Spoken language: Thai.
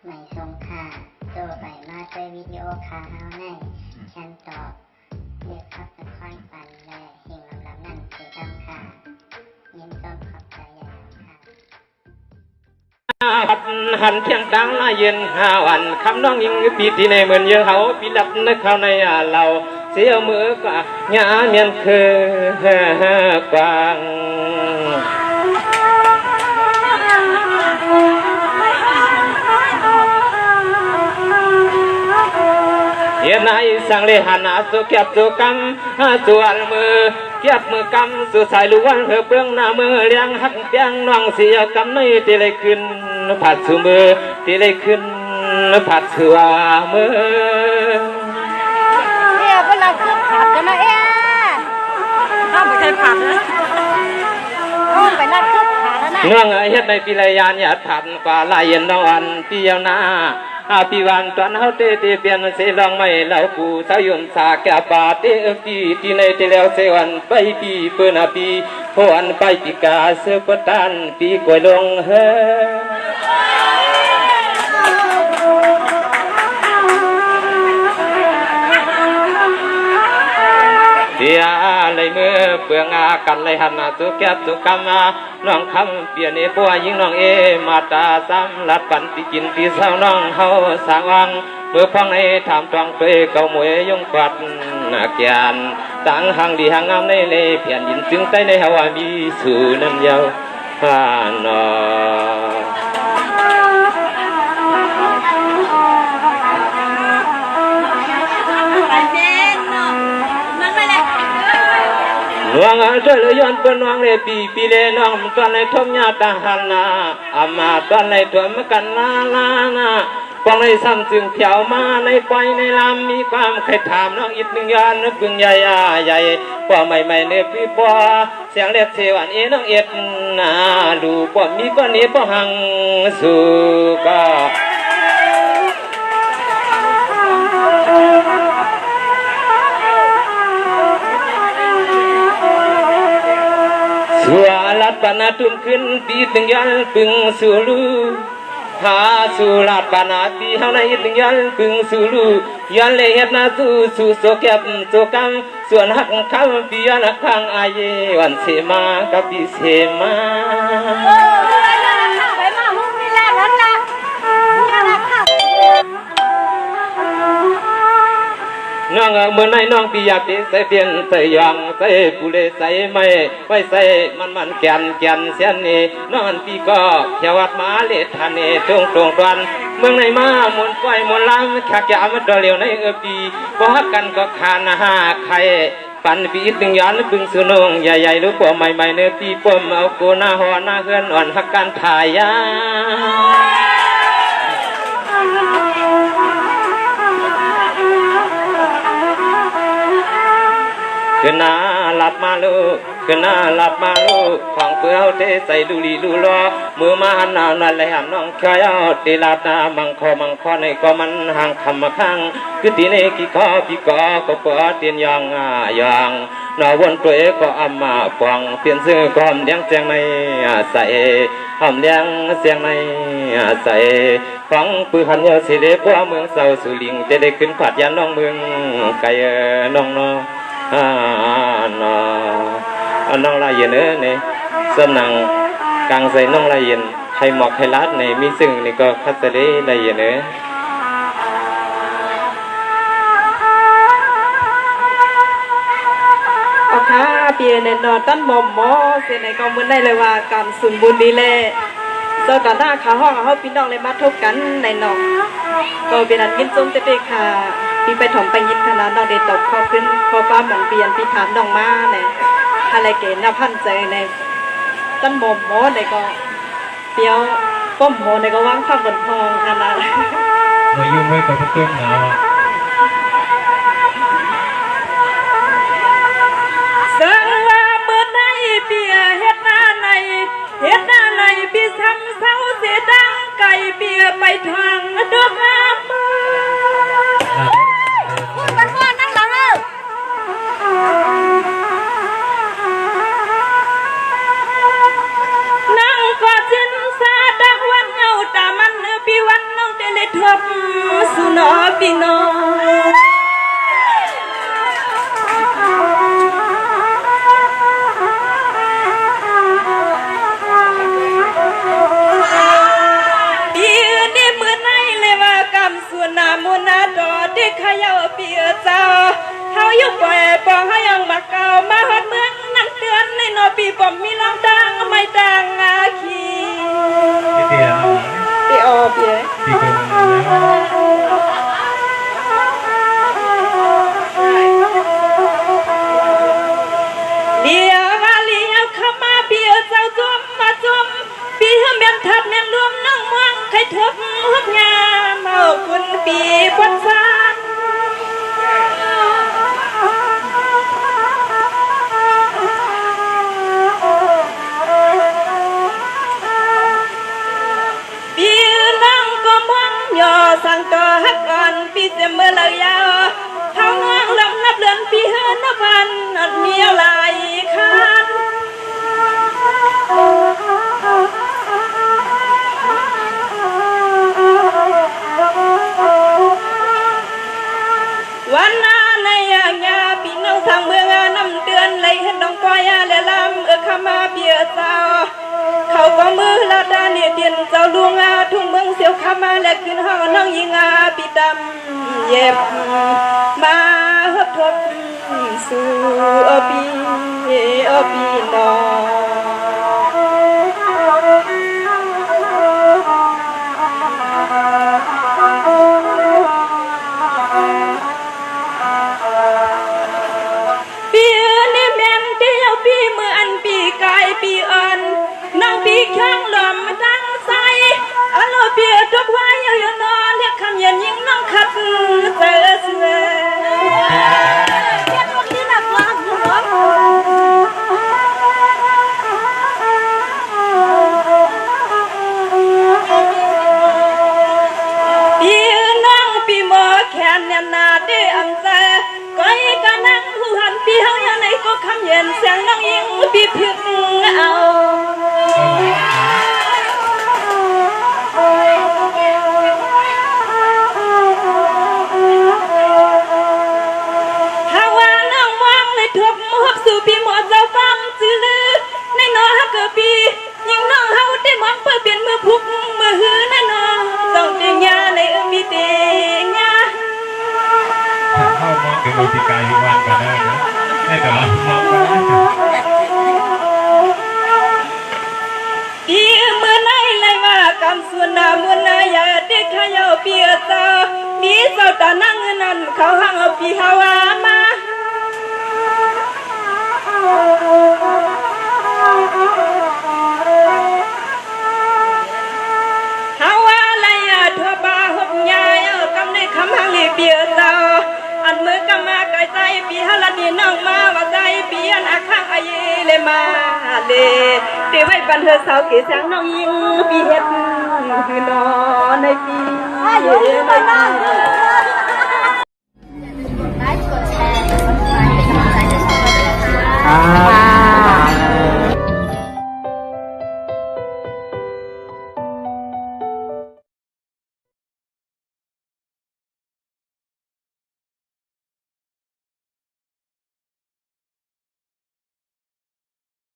ไม่ทรงค่าตัวใบมาด้วยวิดีโอคาเฮาในฉันตอบเลือกขับตะค่อยปันและเฮงลำนั่นคือดำค่ะยินต้นขอบใจใหญ่ค่ะหันเทียงดังละเย็น5 วันคำน้องยิงปีที่ในเหมือนเยอะเขาปีหลับนึกเข้าในเราเสียมือกว่าหยาเมียนคือกวางเย็นในสังเลหันสุเก็บสุกำส่วนมือเก็บมือกำสุสายล้วนเพื่อเบื้องหน้ามือเลี้ยงหักเปียงน้องเสียกำในตีเลยขึ้นผัดสู่มือตีเลยขึ้นผัดสู่มือเนี่ยเวลาคือผัดกันนะข้าวไปใช้ผัดนะไปนัดคือผัดนะเนื่องเฮ็ดในปีลายานหยาดผัดกว่าลายเย็นนอนปีเยาวนาปีวันตอนเฮาเตเปลี่ยนเสลองไม่เหล่ากูสายุนสาแก่บาเตปีที่ในที่แล้วเสวันไปปีเปิ้นปีพวนไปปีกาเสือปตันปีกวยลงเฮเดียเลยมือเปลืองกันเลยหันสุแก็บสุกำน้องคำเปลี่ยนเอปัวยิงน้องเอมาตาซ้ำลัดปันปีกินปีเศร้าน้องเฮาสางวังเมื่อพังในถามตองเปเก่ามวยยงปัดเกียนตั้งหางดีหางงามในเลยเพียนยินจึงใจในหาวามีสู่น้ำเยาวนอหลวงเจริญย้อนเป็นหลวงเลยปีเลน้องตอนเลยทมยาตาหันนาอามาตอนเลยถมกันลาปองเลยซ้ำจึงเพียวมาในปล่อยในลำมีความใครถามน้องอีกหนึ่งย้อนบึงใหญ่ใหญ่ป่อใหม่เนื้อพี่ป่อเสียงเล็บเสวันเอน้องเอ็ดนาดูป่อมีก้อนนี้ป่อหังสู่ก็สัวลัดปนาทุ่มขึ้นปีตึงยันปึงสู่ลูหาสู่ลัดปนาปีเฮาในตึงยันปึงสู่ลูยันเลยเฮ็ดนาสู่โซแก็บโซกำส่วนหักคำปียันข้างอายวันเสมากับปีเสมาน้องเมื่อในน้องปีอยากที่ใส่เพียนใส่ยางใส่ปูเลใส่ไม่ไว้ใส่มันแก่นเสียนนี่นอนปีก็เขียววัดมาเลทันนี่ตรงตวนเมืองในมาหมุนปล่อยหมุนล้ำขักยามันดอเลียวในปีบ่ฮักกันก็คานหาใครปันปีตึงย้อนบึงสุนงใหญ่ๆหรือปวใหม่เนื้อปีปมเอาโกหน้าหอหน้าเฮือนอ่อนฮักกันถ่ายยาขึ้นหน้าหลับมาลูกขึ้นหน้าหลับมาลูกของเปลือกเทใส่ดูลีดูรอมือมาหันหน้านั่นเลยหันน้องชายเอาตีลาบนามังคอในก็มันห่างคำมาข้างคือตีในกี่ข้อพี่ก็เปิดเตียนยังนอวนตัวก็อามาฟองเปลี่ยนซื้อความเลี้ยงเสียงในใส่หอมเลี้ยงเสียงในใส่ของปืนหันยาสิเดปัวเมืองเศร้าสุลิงจะได้ขึ้นผัดยันน้องเมืองไก่น้องน้องลายเย็นเนี่ยสำนังกลางใส่น้องลายเย็นให้หมอกให้ลัดเนี่ยมีซึ่งนี่ก็คัดเสด็จลายเย็นเอาค่ะเปียในนอนตั้นหมอมเสียในก็มือได้เลยว่าการสุ่มบุญดีแลเจ้ากันหน้าขาห้องเขาพี่น้องเลยมาทบกันในนองก็เป็นอันกินส้มเจ๊ๆค่ะพี่ไปถมไปยินขนาดน้องเดตบข้อขึ้นข้อฟ้าเหมือนเปลี่ยนพี่ถามน้องมาเนี่ยอะไรเก๋น่าพันใจในตั้นหมอมในก็เปียวป้อมหมในก็ว่างข้าวบนทองขนาดมายุ่งไว้กับเพื่อนหนาวสังว่าเมื่อในเปียเฮ็ดหน้าในพี่ทำเศร้าเสียดังไก่เปียไปทางดอกน้ำคุณบ้านพ่อนั่งหลังเออนั่งกอดจินซาดักวันเงาตามันพี่วันน้องเตเล ทบสุนอพี่น้องส่วนนามุนาดอเด็กขยาวเปียเจ้าเฮาอยู่ปล่อยปองเฮายังมาเก่ามาฮอดเมืองนั่งเตือนในนอปีบ่มีลองดังไม่ดังอาคีเปียออเปียเลียวมาเลียวเข้ามาเปียเจ้าจมมาจมปีเฮาแม่นทับแม่นรวมน้องมองใครทบฮบงามเอาคุณปีพัดสานปีน้องก็มองย่อสั่งต่อฮักก่อนปีเสมอเลยยาวเฮาเงางลำนับเดือนปีเฮานับวันอันมีหลายคันวันนั้นในอย่างยาพี่น้องทางเมืองน้ำเดือนเลยเห็นน้องก้อยและลำเข้ามาเบียเจ้าเขาก็มือละดาเนี่ยเดียนเจ้าลุงทุ่งเมืองเสียวเข้ามาและขึ้นห้องน้องยิงปีดำเย็บมาฮับทบสู่ปีน้ปีอ่อนน้องปีข้างลมตั้งใสอโลเปียทุกวันอยู่นอนเรียกคำเย็นยิ่งน้องขัดเสือเสือเรียกพวกนี้หนักมากอยู่หรอปีน้องปีหมอแขนเนี่ยนาได้อันใจก้อยกันนั่งหูหันปีเฮาอย่างไหนก็คำเย็นเสียงน้องยิงปีพิษเอาหาว่าน้องมองเลยทบมอบสู่ปีหมอเจ้าฟังจือลือในนอฮักเกอปียิ่งน้องเฮาได้มองเพื่อเปลี่ยนมือพุกมือหือในนอต้องเตียงยาในมีเตียงยาเข้ามองถึงอุติกายวิวันกันได้นะให้แต่เรามองกันอีมือไหนเลยว่ากำส่วนนามือไหนอย่าเด็กขยาวเปียเจ้ามีเจ้าตานั่งนั่นเขาหังเอาปีฮาวามาฮาวาอะไรทั่วบ้าหบยายกำในคำหังเปียเจ้าอันมือกำมาไกลใจปีฮาลานีน้องมาว่าใจปีอันอาข้างอาเยเลยมาเลยเดี๋ยวไว้บันเทิงสาวเก๋ช้างน้องยิงปีเฮ็ดคือนอนในปีเย็นในปีไลค์กดแชร์กดซับสไครป์เป็นกำลังใจให้ช่องเราด้วยนะคะ